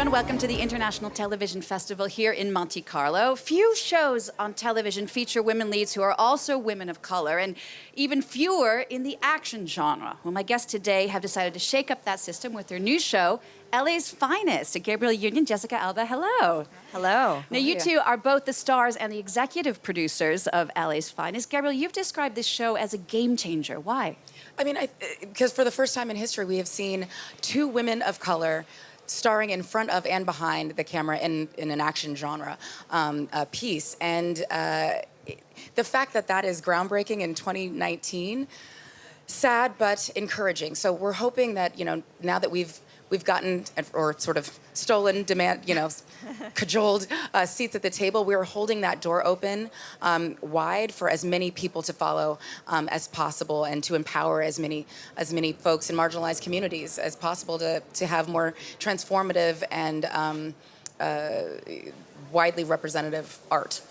everyone. Welcome to the International Television Festival here in Monte Carlo. Few shows on television feature women leads who are also women of color, and even fewer in the action genre. Well, my guests today have decided to shake up that system with their new show, LA's Finest. Gabrielle Union, Jessica Alba, hello. Hello. Now, you two are both the stars and the executive producers of LA's Finest. Gabrielle, you've described this show as a game changer. Why? I mean, because for the first time in history, we have seen two women of color starring in front of and behind the camera in an action genre piece. And the fact that that is groundbreaking in 2019, sad but encouraging. So we're hoping that, you know, now that we've gotten, or sort of stolen, cajoled seats at the table, we're holding that door open wide for as many people to follow as possible, and to empower as many folks in marginalized communities as possible to have more transformative and widely representative art.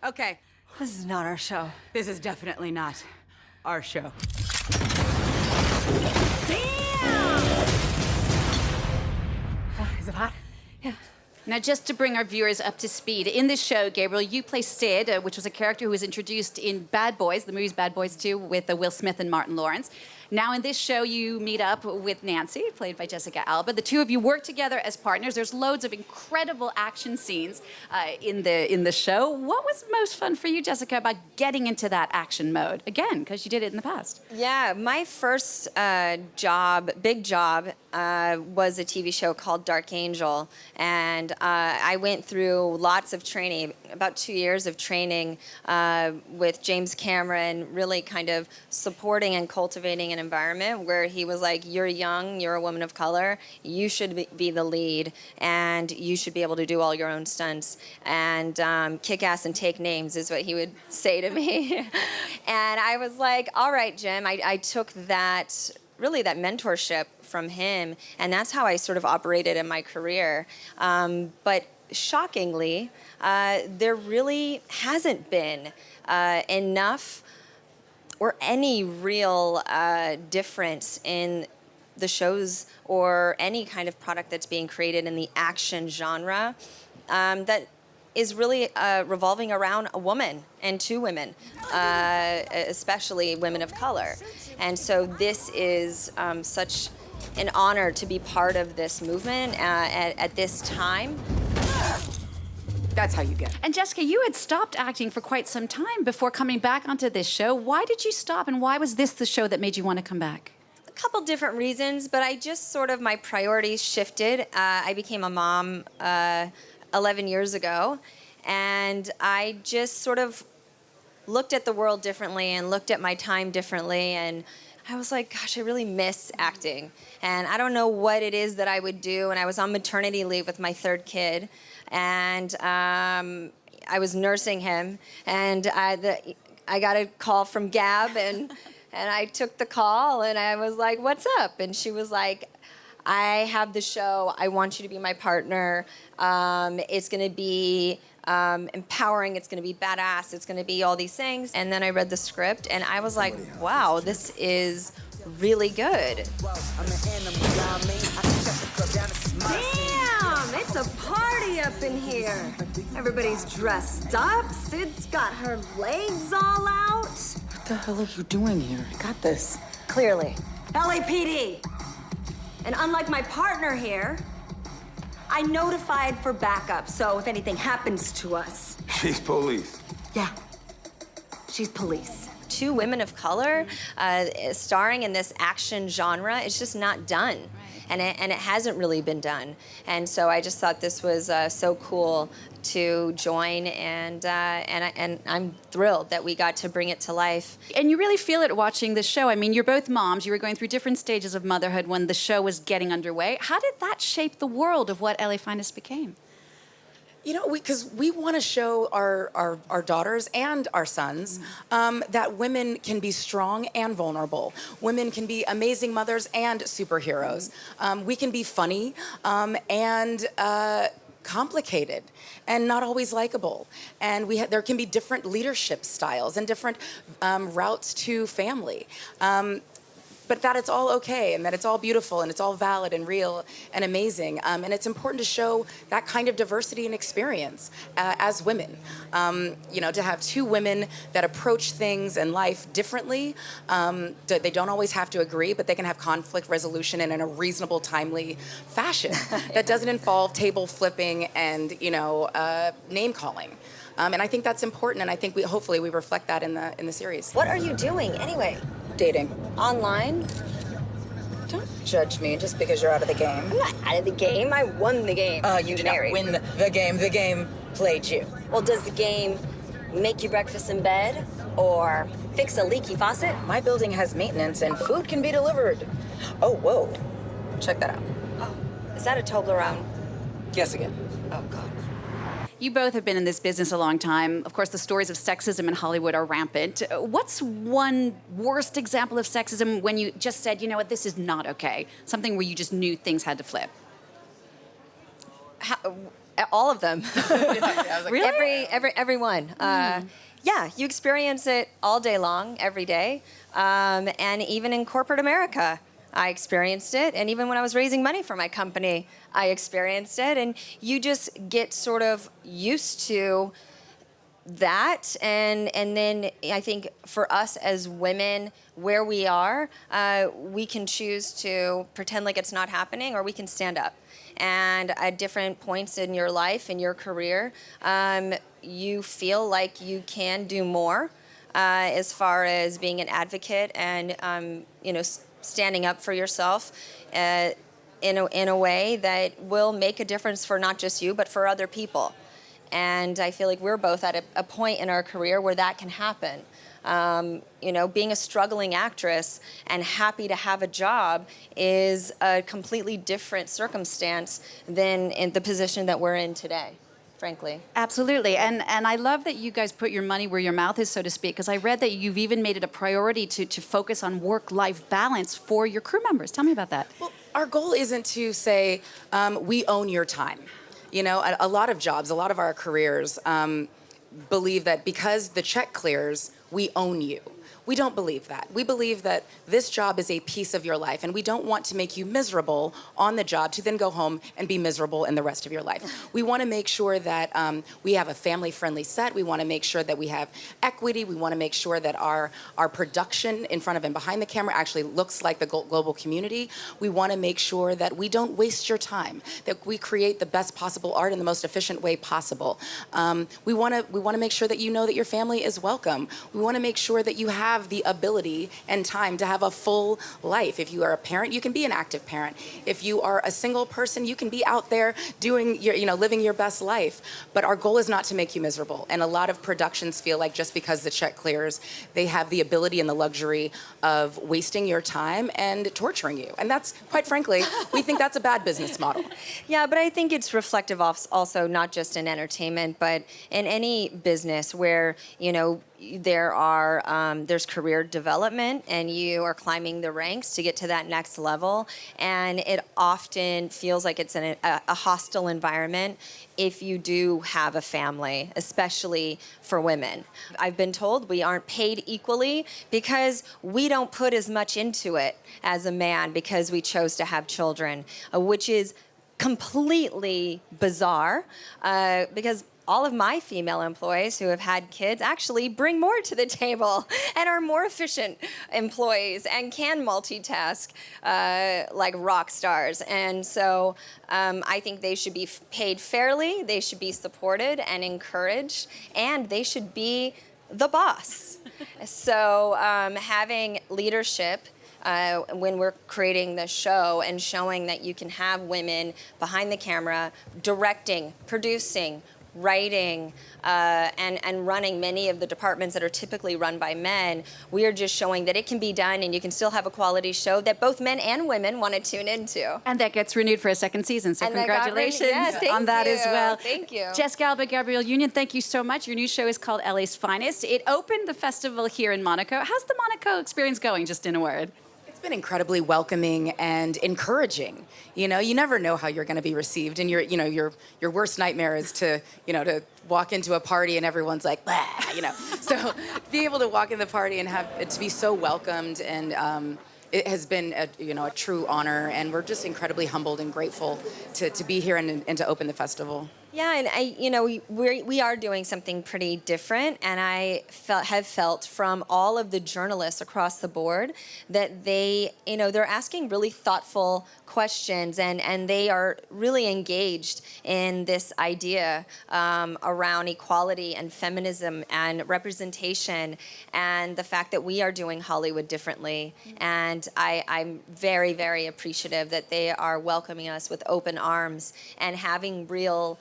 Okay. This is not our show. This is definitely not our show. Damn! Is it hot? Yeah. Now, just to bring our viewers up to speed, in this show, Gabrielle, you play Sid, which was a character who was introduced in Bad Boys, the movie's Bad Boys 2, with Will Smith and Martin Lawrence. Now, in this show, you meet up with Nancy, played by Jessica Alba. The two of you work together as partners. There's loads of incredible action scenes in the show. What was most fun for you, Jessica, about getting into that action mode? Again, because you did it in the past. Yeah, my first big job, was a TV show called Dark Angel. And I went through lots of training, about 2 years of training with James Cameron, really kind of supporting and cultivating an environment where he was like, you're young, you're a woman of color, you should be the lead, and you should be able to do all your own stunts, and kick ass and take names is what he would say to me. And I was like, all right, Jim. I took that, really that mentorship from him, and that's how I sort of operated in my career. But shockingly, there really hasn't been enough or any real difference in the shows or any kind of product that's being created in the action genre that is really revolving around a woman and two women, especially women of color. And so this is such an honor to be part of this movement at this time. That's how you get it. And Jessica, you had stopped acting for quite some time before coming back onto this show. Why did you stop, and why was this the show that made you want to come back? A couple different reasons, but I just sort of, my priorities shifted. I became a mom 11 years ago, and I just sort of looked at the world differently and looked at my time differently, and I was like, gosh, I really miss acting. And I don't know what it is that I would do, and I was on maternity leave with my third kid, and I was nursing him, and I got a call from Gab, and I took the call, and I was like, what's up? And she was like, I have the show. I want you to be my partner. It's going to be empowering. It's going to be badass. It's going to be all these things. And then I read the script, and I was like, wow, this is really good. Damn, it's a party up in here. Everybody's dressed up. Sid's got her legs all out. What the hell are you doing here? I got this. Clearly. LAPD. And unlike my partner here, I notified for backup, so if anything happens to us. She's police. Yeah, she's police. Two women of color starring in this action genre, it's just not done. And it hasn't really been done. And so I just thought this was so cool to join, and I'm thrilled that we got to bring it to life. And you really feel it watching the show. I mean, you're both moms. You were going through different stages of motherhood when the show was getting underway. How did that shape the world of what LA Finest became? You know, because we want to show our daughters and our sons that women can be strong and vulnerable. Women can be amazing mothers and superheroes. We can be funny and complicated and not always likable. And there can be different leadership styles and different routes to family. But that it's all okay and that it's all beautiful and it's all valid and real and amazing. And it's important to show that kind of diversity and experience as women. You know, to have two women that approach things in life differently. They don't always have to agree, but they can have conflict resolution in a reasonable, timely fashion that doesn't involve table flipping and, you know, name calling. And I think that's important, and I think hopefully we reflect that in the series. What are you doing anyway? Dating. Online? Don't judge me just because you're out of the game. I'm not out of the game. I won the game. You did not win the game. The game played you. Well, does the game make you breakfast in bed or fix a leaky faucet? My building has maintenance and food can be delivered. Oh, whoa. Check that out. Oh, is that a Toblerone? Guess again. Oh, God. You both have been in this business a long time. Of course, the stories of sexism in Hollywood are rampant. What's one worst example of sexism when you just said, you know what, this is not okay? Something where you just knew things had to flip. All of them. Really? Everyone. Yeah, you experience it all day long, every day, and even in corporate America. I experienced it, and even when I was raising money for my company, I experienced it, and you just get sort of used to that, and then I think for us as women, where we are, we can choose to pretend like it's not happening, or we can stand up. And at different points in your life, in your career, you feel like you can do more as far as being an advocate and, you know, standing up for yourself in a way that will make a difference for not just you, but for other people. And I feel like we're both at a point in our career where that can happen. You know, being a struggling actress and happy to have a job is a completely different circumstance than in the position that we're in today, frankly. Absolutely. And I love that you guys put your money where your mouth is, so to speak, because I read that you've even made it a priority to focus on work-life balance for your crew members. Tell me about that. Well, our goal isn't to say, we own your time. You know, a lot of jobs, a lot of our careers believe that because the check clears, we own you. We don't believe that. We believe that this job is a piece of your life, and we don't want to make you miserable on the job to then go home and be miserable in the rest of your life. We want to make sure that we have a family-friendly set. We want to make sure that we have equity. We want to make sure that our production in front of and behind the camera actually looks like the global community. We want to make sure that we don't waste your time, that we create the best possible art in the most efficient way possible. We want to make sure that you know that your family is welcome. We want to make sure that you have the ability and time to have a full life. If you are a parent, you can be an active parent. If you are a single person, you can be out there doing your, you know, living your best life. But our goal is not to make you miserable. And a lot of productions feel like just because the check clears, they have the ability and the luxury of wasting your time and torturing you. And that's, quite frankly, we think that's a bad business model. Yeah, but I think it's reflective of also not just in entertainment, but in any business where, you know, there's career development and you are climbing the ranks to get to that next level, and it often feels like it's a hostile environment if you do have a family, especially for women. I've been told we aren't paid equally because we don't put as much into it as a man because we chose to have children, which is completely bizarre because all of my female employees who have had kids actually bring more to the table and are more efficient employees and can multitask like rock stars. And so I think they should be paid fairly, they should be supported and encouraged, and they should be the boss. So having leadership when we're creating the show and showing that you can have women behind the camera, directing, producing, writing, and running many of the departments that are typically run by men. We are just showing that it can be done, and you can still have a quality show that both men and women want to tune into. And that gets renewed for a second season, so And that got congratulations renewed. Yeah, thank on that as you. well. Thank you. Jessica, Alba and Gabrielle Union, thank you so much. Your new show is called LA's Finest. It opened the festival here in Monaco. How's the Monaco experience going, just in a word? It's been incredibly welcoming and encouraging. You know, you never know how you're going to be received, and your worst nightmare is to walk into a party and everyone's like, bah, So be able to walk in the party and have it to be so welcomed, and it has been a true honor, and we're just incredibly humbled and grateful to be here and to open the festival. Yeah, and we are doing something pretty different, and have felt from all of the journalists across the board that they're asking really thoughtful questions, and they are really engaged in this idea around equality and feminism and representation, and the fact that we are doing Hollywood differently. And I'm very, very appreciative that they are welcoming us with open arms and having real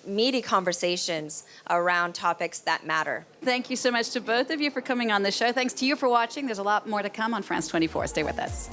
meaty conversations around topics that matter. Thank you so much to both of you for coming on the show. Thanks to you for watching. There's a lot more to come on France 24. Stay with us.